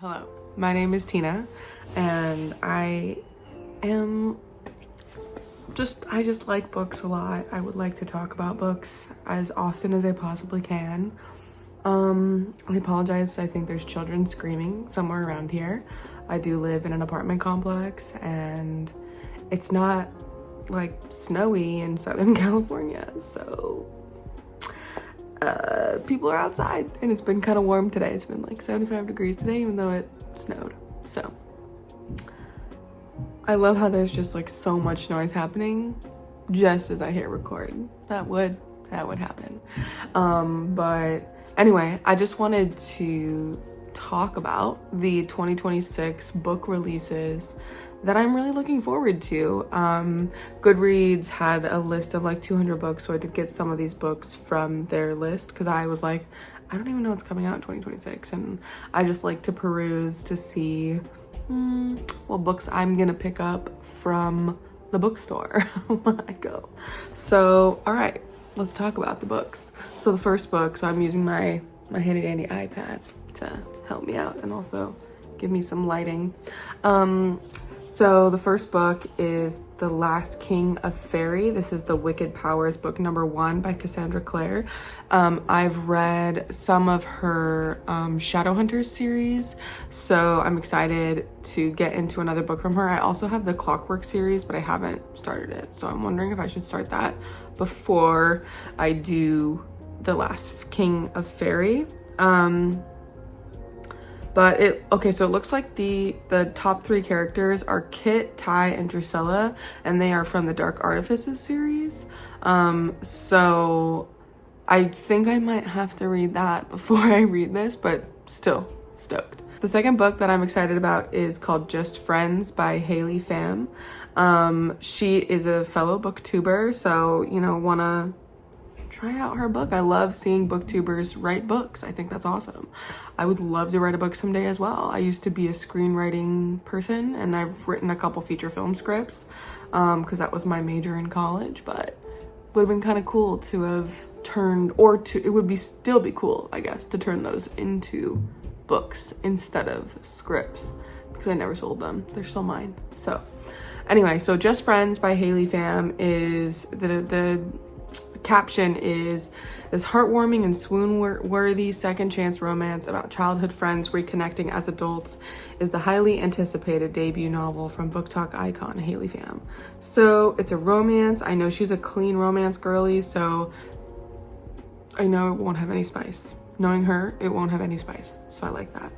Hello, my name is Tina, and I just like books a lot. I would like to talk about books as often as I possibly can. I apologize, I think there's children screaming somewhere around here. I do live in an apartment complex, and it's not like snowy in Southern California, so people are outside, and it's been kind of warm today. It's been like 75 degrees today, even though it snowed. So I love how there's just like so much noise happening just as I hit record. That would happen. But anyway, I just wanted to talk about the 2026 book releases that I'm really looking forward to. Goodreads had a list of like 200 books, so I did get some of these books from their list because I was like, I don't even know what's coming out in 2026, and I just like to peruse to see what books I'm gonna pick up from the bookstore when I go. So all right, let's talk about the books. So the first book, so I'm using my handy dandy iPad to help me out and also give me some lighting. So the first book is The Last King of Fairy. This is the Wicked Powers book number 1 by Cassandra Clare. I've read some of her Shadowhunters series, so I'm excited to get into another book from her. I also have the Clockwork series, but I haven't started it, so I'm wondering if I should start that before I do The Last King of Fairy. But so it looks like the top 3 characters are Kit, Ty, and Drusilla, and they are from the Dark Artifices series. So I think I might have to read that before I read this, but still stoked. The second book that I'm excited about is called Just Friends by Haley Pham. She is a fellow booktuber, so, wanna try out her book. I love seeing booktubers write books. I think that's awesome. I would love to write a book someday as well. I used to be a screenwriting person, and I've written a couple feature film scripts because that was my major in college, but it would have been kind of cool to have turned, it would still be cool, I guess, to turn those into books instead of scripts, because I never sold them. They're still mine. So anyway, so Just Friends by Haley Pham is the caption is this heartwarming and swoon-worthy second chance romance about childhood friends reconnecting as adults is the highly anticipated debut novel from book talk icon Haley Pham. So it's a romance. I know she's a clean romance girly, so I know it won't have any spice. Knowing her, it won't have any spice, so I like that.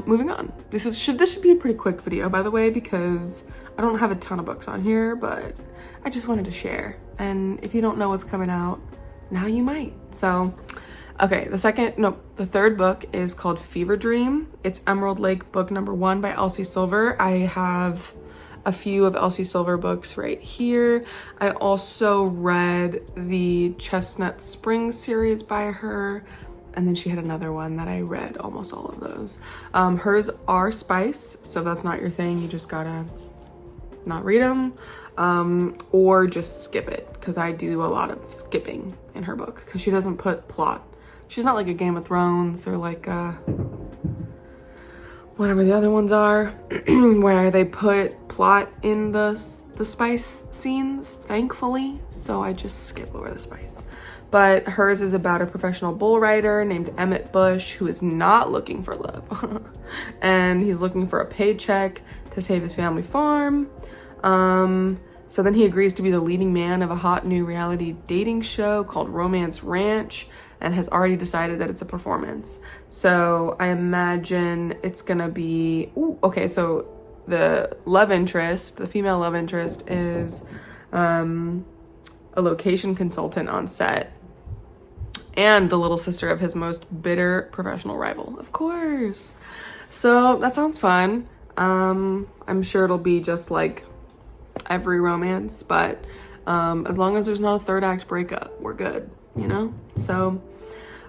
Moving on. This should be a pretty quick video, by the way, because I don't have a ton of books on here, but I just wanted to share. And if you don't know what's coming out, now you might. So, okay, the third book is called Fever Dream. It's Emerald Lake book number 1 by Elsie Silver. I have a few of Elsie Silver books right here. I also read the Chestnut Springs series by her, and then she had another one that I read almost all of those. Hers are spice, so if that's not your thing, you just gotta not read them, or just skip it, because I do a lot of skipping in her book because she doesn't put plot. She's not like a Game of Thrones or like whatever the other ones are where they put plot in the spice scenes, thankfully, so I just skip over the spice. But hers is about a professional bull rider named Emmett Bush who is not looking for love and he's looking for a paycheck to save his family farm. So then he agrees to be the leading man of a hot new reality dating show called Romance Ranch and has already decided that it's a performance. So I imagine it's gonna be, so the female love interest is a location consultant on set and the little sister of his most bitter professional rival, of course. So that sounds fun. I'm sure it'll be just like every romance, but as long as there's not a third act breakup, we're good, So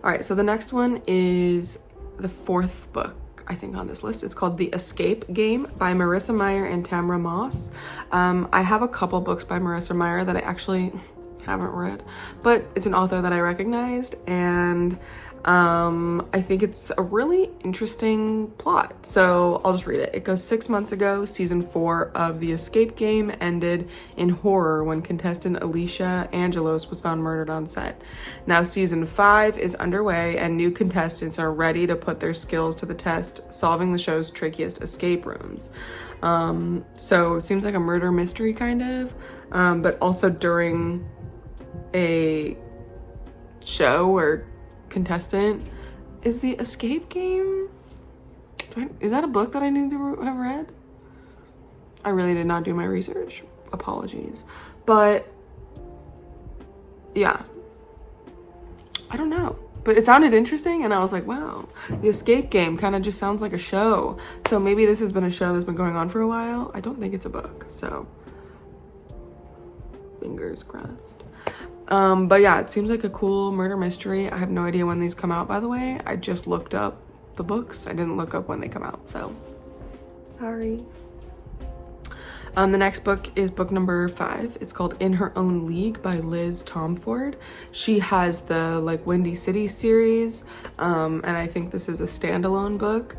all right, so the next one is the 4th book I think on this list. It's called The Escape Game by Marissa Meyer and Tamra Moss. I have a couple books by Marissa Meyer that I actually haven't read, but it's an author that I recognized, and I think it's a really interesting plot. So I'll just read it. It goes, 6 months ago, season 4 of The Escape Game ended in horror when contestant Alicia Angelos was found murdered on set. Now season 5 is underway and new contestants are ready to put their skills to the test, solving the show's trickiest escape rooms. So it seems like a murder mystery kind of, but also during a show or contestant is The Escape Game. Is that a book that I need to have read? I really did not do my research. Apologies. But yeah, I don't know. But it sounded interesting and I was like, wow, The Escape Game kind of just sounds like a show. So maybe this has been a show that's been going on for a while. I don't think it's a book. So fingers crossed. But yeah, it seems like a cool murder mystery. I have no idea when these come out, by the way. I just looked up the books. I didn't look up when they come out, so sorry. The next book is book number 5. It's called In Her Own League by Liz Tomford. She has the Windy City series, and I think this is a standalone book.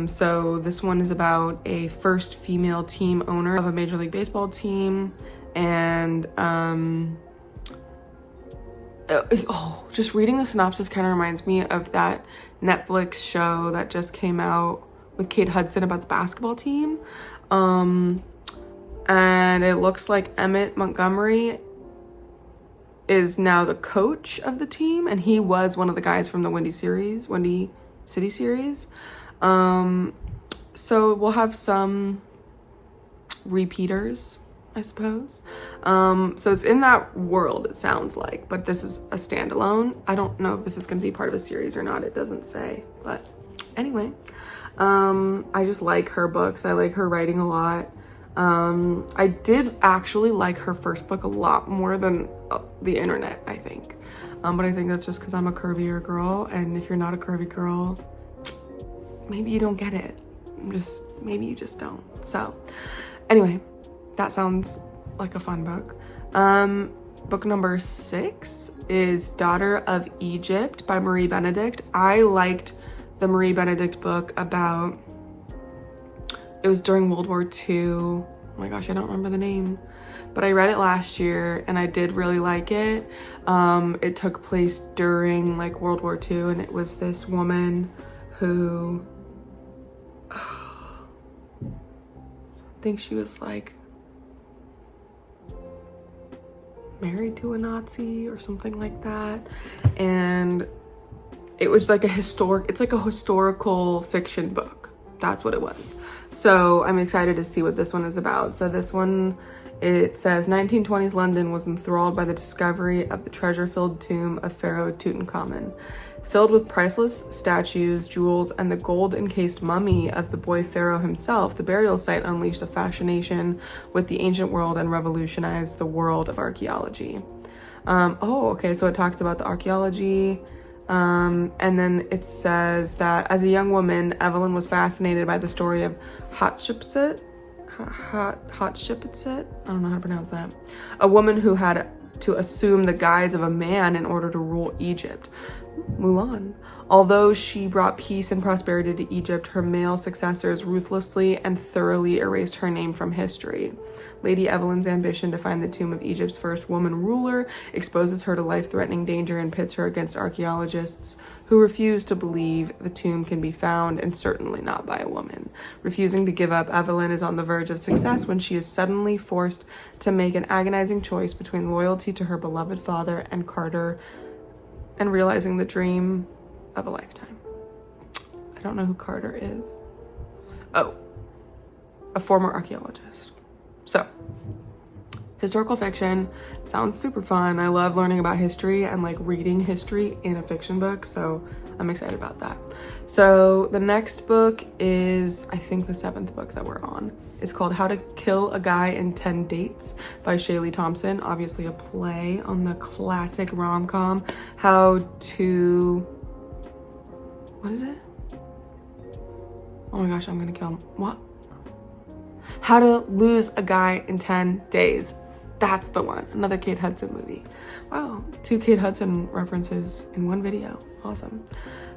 So this one is about a first female team owner of a Major League Baseball team, and just reading the synopsis kind of reminds me of that Netflix show that just came out with Kate Hudson about the basketball team. And it looks like Emmett Montgomery is now the coach of the team, and he was one of the guys from the Windy City series. So we'll have some repeaters, I suppose. So it's in that world, it sounds like, but this is a standalone. I don't know if this is going to be part of a series or not. It doesn't say, but anyway, I just like her books. I like her writing a lot. I did actually like her first book a lot more than the internet, I think. But I think that's just because I'm a curvier girl, and if you're not a curvy girl, maybe you don't get it. Maybe you just don't. So anyway, that sounds like a fun book. Book number 6 is Daughter of Egypt by Marie Benedict. I liked the Marie Benedict book about, it was during World War II. Oh my gosh, I don't remember the name, but I read it last year and I did really like it. It took place during World War II, and it was this woman who, I think she was married to a Nazi or something like that, and it was it's like a historical fiction book. That's what it was. So I'm excited to see what this one is about. So this one, it says 1920s London was enthralled by the discovery of the treasure-filled tomb of Pharaoh Tutankhamun. Filled with priceless statues, jewels, and the gold-encased mummy of the boy pharaoh himself, the burial site unleashed a fascination with the ancient world and revolutionized the world of archaeology. Okay, so it talks about the archaeology, and then it says that as a young woman, Evelyn was fascinated by the story of Hatshepsut. Hatshepsut? I don't know how to pronounce that. A woman who had to assume the guise of a man in order to rule Egypt. Mulan. Although she brought peace and prosperity to Egypt, her male successors ruthlessly and thoroughly erased her name from history. Lady Evelyn's ambition to find the tomb of Egypt's first woman ruler exposes her to life-threatening danger and pits her against archaeologists who refuse to believe the tomb can be found, and certainly not by a woman. Refusing to give up, Evelyn is on the verge of success when she is suddenly forced to make an agonizing choice between loyalty to her beloved father and Carter, and realizing the dream of a lifetime. I don't know who Carter is. Oh, a former archaeologist. So, historical fiction sounds super fun. I love learning about history and reading history in a fiction book, so I'm excited about that. So the next book is, I think, the 7th book that we're on. It's called How to Kill a Guy in 10 Dates by Shaylee Thompson. Obviously a play on the classic rom-com. What is it? Oh my gosh, I'm gonna kill him. What? How to Lose a Guy in 10 Days. That's the one. Another Kate Hudson movie. Wow, 2 Kate Hudson references in one video. Awesome.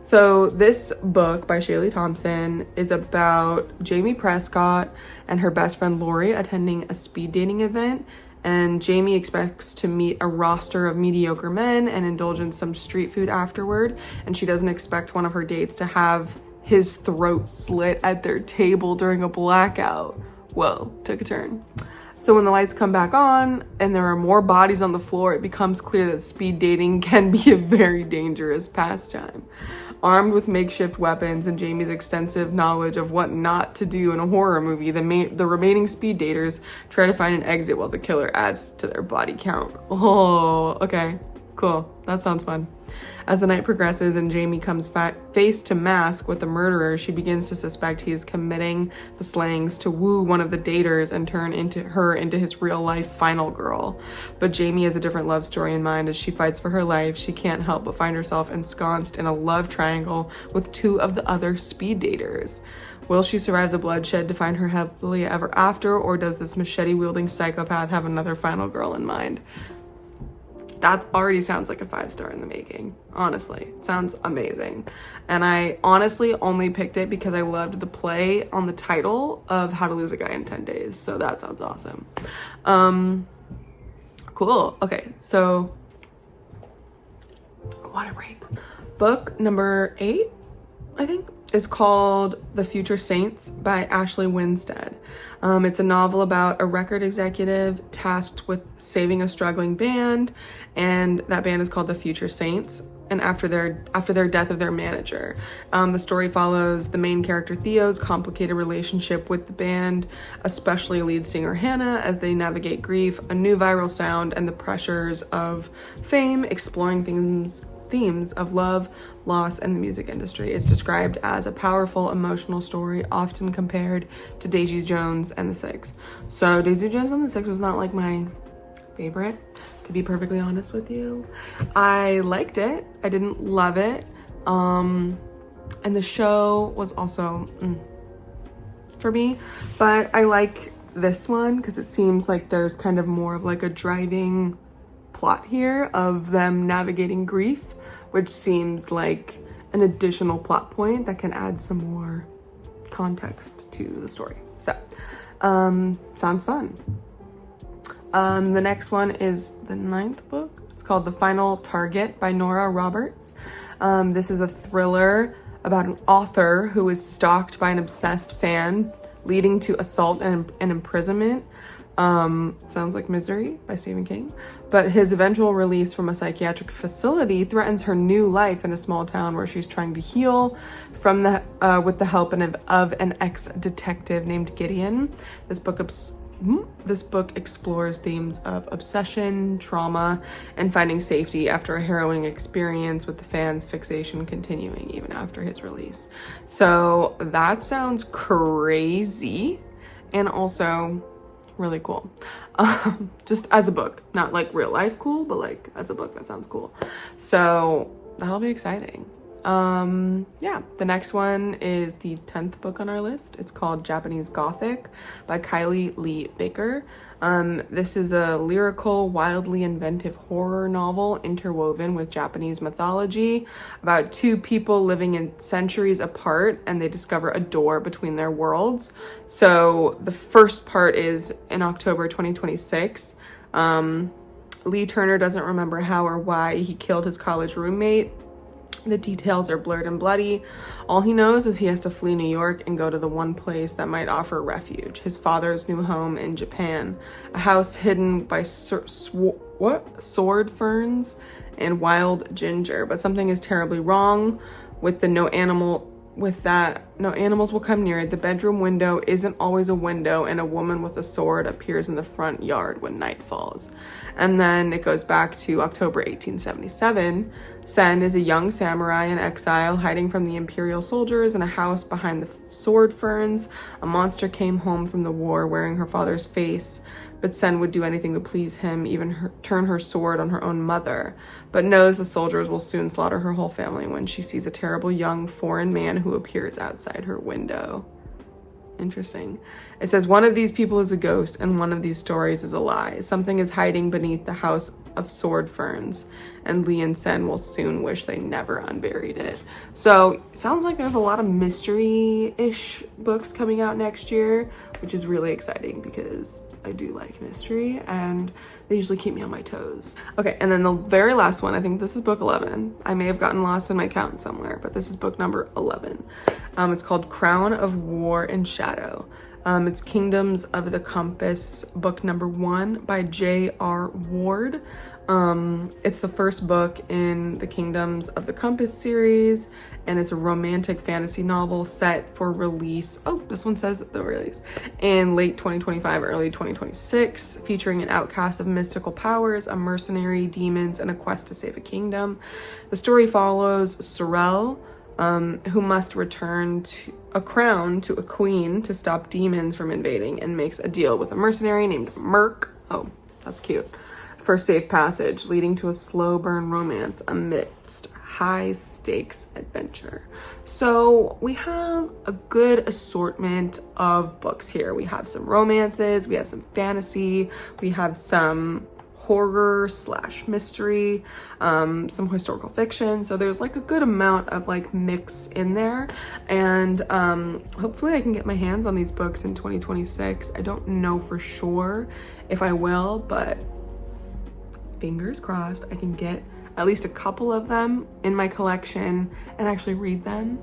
So this book by Shaylee Thompson is about Jamie Prescott and her best friend Lori attending a speed dating event, and Jamie expects to meet a roster of mediocre men and indulge in some street food afterward, and she doesn't expect one of her dates to have his throat slit at their table during a blackout. Whoa, took a turn. So when the lights come back on and there are more bodies on the floor, it becomes clear that speed dating can be a very dangerous pastime. Armed with makeshift weapons and Jamie's extensive knowledge of what not to do in a horror movie, the remaining speed daters try to find an exit while the killer adds to their body count. Oh, okay, cool. That sounds fun. As the night progresses and Jamie comes face to mask with the murderer, she begins to suspect he is committing the slayings to woo one of the daters and turn her into his real-life final girl. But Jamie has a different love story in mind. As she fights for her life, she can't help but find herself ensconced in a love triangle with 2 of the other speed daters. Will she survive the bloodshed to find her happily ever after, or does this machete-wielding psychopath have another final girl in mind? That already sounds like a 5-star in the making. Honestly, sounds amazing. And I honestly only picked it because I loved the play on the title of How to Lose a Guy in 10 Days. So that sounds awesome. Cool. Okay, so what a rate. Book number 8, I think, is called The Future Saints by Ashley Winstead. It's a novel about a record executive tasked with saving a struggling band, and that band is called The Future Saints. And after their death of their manager, the story follows the main character Theo's complicated relationship with the band, especially lead singer Hannah, as they navigate grief, a new viral sound, and the pressures of fame, exploring themes of love, loss, and the music industry. It's described as a powerful, emotional story, often compared to Daisy Jones and the Six. So Daisy Jones and the Six was not like my favorite, to be perfectly honest with you. I liked it. I didn't love it. And the show was also for me, but I like this one because it seems like there's kind of more of like a driving plot here of them navigating grief, which seems like an additional plot point that can add some more context to the story. So, sounds fun. The next one is the 9th book. It's called The Final Target by Nora Roberts. This is a thriller about an author who is stalked by an obsessed fan, leading to assault and imprisonment. Sounds like Misery by Stephen King. But his eventual release from a psychiatric facility threatens her new life in a small town where she's trying to heal from with the help of an ex-detective named Gideon. This book explores themes of obsession, trauma, and finding safety after a harrowing experience, with the fan's fixation continuing even after his release. So that sounds crazy, and also really cool. Just as a book, not like real life cool, but like as a book, that sounds cool. So that'll be exciting. Yeah, the next one is the 10th book on our list. It's called Japanese Gothic by Kylie Lee Baker. This is a lyrical, wildly inventive horror novel interwoven with Japanese mythology about 2 people living in centuries apart, and they discover a door between their worlds. So the first part is in October 2026. Lee Turner doesn't remember how or why he killed his college roommate. The details are blurred and bloody. All he knows is he has to flee New York and go to the one place that might offer refuge, his father's new home in Japan, a house hidden by sword ferns and wild ginger. But something is terribly wrong with no animals will come near it. The bedroom window isn't always a window, and a woman with a sword appears in the front yard when night falls. And then it goes back to October 1877. Sen is a young samurai in exile, hiding from the imperial soldiers in a house behind the sword ferns. A monster came home from the war wearing her father's face, but Sen would do anything to please him, even turn her sword on her own mother, but knows the soldiers will soon slaughter her whole family when she sees a terrible young foreign man who appears outside her window. Interesting. It says, one of these people is a ghost and one of these stories is a lie. Something is hiding beneath the house of sword ferns, and Lee and Sen will soon wish they never unburied it. So sounds like there's a lot of mystery-ish books coming out next year, which is really exciting because I do like mystery and they usually keep me on my toes. Okay, and then the very last one, I think this is book 11. I may have gotten lost in my count somewhere, but this is book number 11. It's called Crown of War and Shadow. It's Kingdoms of the Compass, book number 1 by J.R. Ward. It's the first book in the Kingdoms of the Compass series, and it's a romantic fantasy novel set for release. Oh, this one says the release in late 2025, early 2026, featuring an outcast of mystical powers, a mercenary, demons, and a quest to save a kingdom. The story follows Sorrel, who must return to a crown to a queen to stop demons from invading, and makes a deal with a mercenary named Merc. Oh, that's cute. For safe passage, leading to a slow burn romance amidst high stakes adventure. So we have a good assortment of books here. We have some romances, we have some fantasy, we have some horror / mystery, some historical fiction. So there's like a good amount of like mix in there, and hopefully I can get my hands on these books in 2026. I don't know for sure if I will, but fingers crossed I can get at least a couple of them in my collection and actually read them.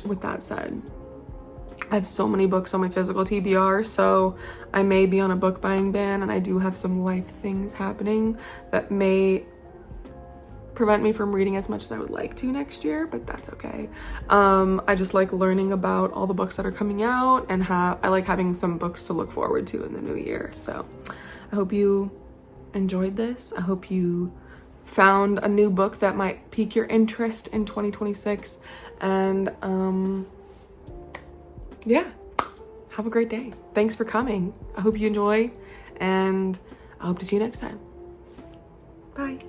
With that said, I have so many books on my physical TBR, so I may be on a book buying ban, and I do have some life things happening that may prevent me from reading as much as I would like to next year, but that's okay. I just like learning about all the books that are coming out, and I like having some books to look forward to in the new year. So I hope you enjoyed this. I hope you found a new book that might pique your interest in 2026, and yeah, have a great day. Thanks for coming. I hope you enjoy, and I hope to see you next time. Bye.